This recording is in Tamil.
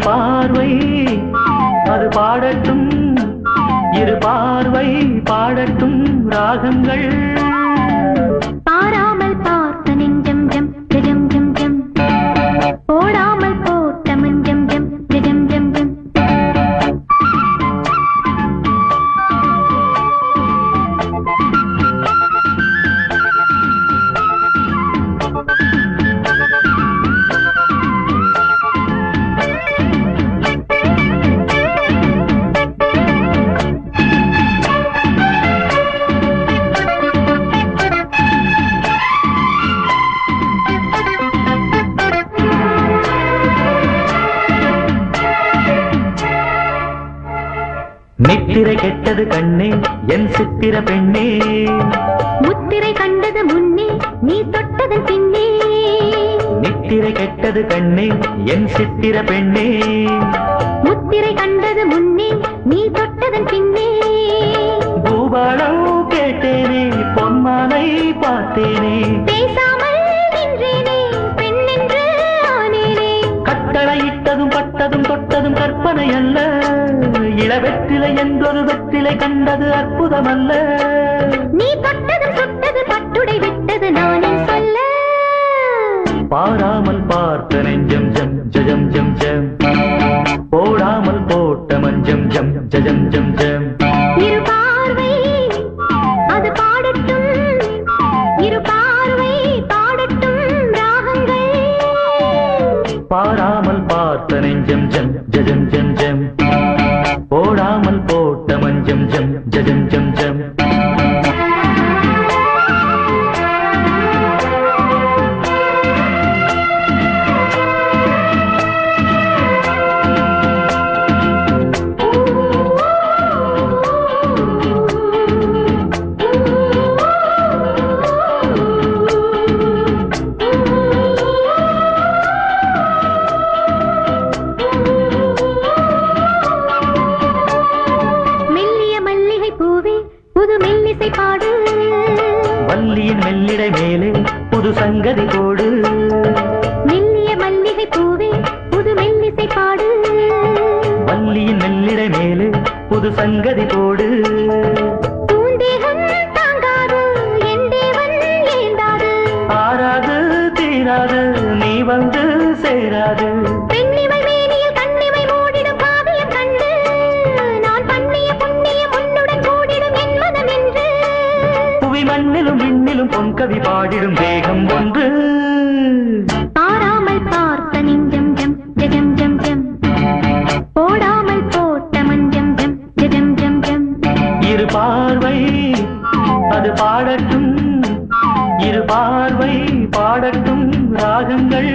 பார்வை அது பாடட்டும், இரு பார்வை பாடட்டும் ராகங்கள். பாராமல் பார்த்த நெஞ்சம் ஜம் ஜம் ஜம் ஜம், போடாமல் போட்ட மஞ்சம் ஜம் ஜம் ஜம் ஜம். நித்திரை கெட்டது கண்ணே என் சித்திர பெண்ணே, முத்திரை கண்டது முன்னே நீ தொட்டது பின்னே. நித்திரை கெட்டது கண்ணே என் சித்திர பெண்ணே, முத்திரை கண்டது முன்னே நீ தொட்டது பின்னே. பூபாலம் கேட்டேனே பொன்மானை பார்த்தேனே, பேசாமல் நின்றேனே பெண்ணென்று ஆனேனே. கட்டளையிட்டதும் பட்டதும் தொட்டதும் கற்பனை அல்ல, இளவெற்றிலை என்றொரு வெற்றிலை கண்டது அற்புதம் அல்ல. நீ தொட்டது சுட்டது பட்டுடை விட்டது நானே சொல்ல. பாராமல் பார்த்த நெஞ்சம் ஜம் ஜம் ஜம் ஜம், போடாமல் போட்ட மஞ்சம் ஜம் ஜம் ஜம் ஜம். இரு பார்வை அது பாடட்டும், இரு பார்வை பாடட்டும் ராகங்கள். பாராமல் பார்த்த நெஞ்சம் ஜம் ஜம் ஜம் ஜம், போடாமல் போட்ட மஞ்சம் ஜம் ஜம் ஜம் ஜம். புது மெல்லிசை பாடு, வள்ளியின் மெல்லிடை மேலே புது சங்கதி போடு. மெல்லிய மல்லிகை பூவே புது மெல்லிசை பாடு, வள்ளியின் மெல்லிடை மேலே புது சங்கதி போடு. பூந்தேகம் தாங்காது என் தேவன் ஏந்தாது, ஆறாது தீராது நீ வந்து சேராது. பெண்ணிமை மேனியில் கண்ணிமை மூடிடும் காவியம் கண்டு, நான் பண்ணிய புண்ணியம் உன்னுடன் கூடிடும் என் மனம் என்று. புவி மண்ணிலும் விண்ணிலும் பொன்கவி பாடிடும் தேகம் ஒன்று. பாராமல் பார்த்த நெஞ்சம் ஜம் ஜம் ஜம் ஜம், போடாமல் போட்ட மஞ்சம் ஜம் ஜம் ஜம் ஜம். இரு பார்வை அது பாடட்டும், இரு பார்வை பாடட்டும் ராகங்கள்.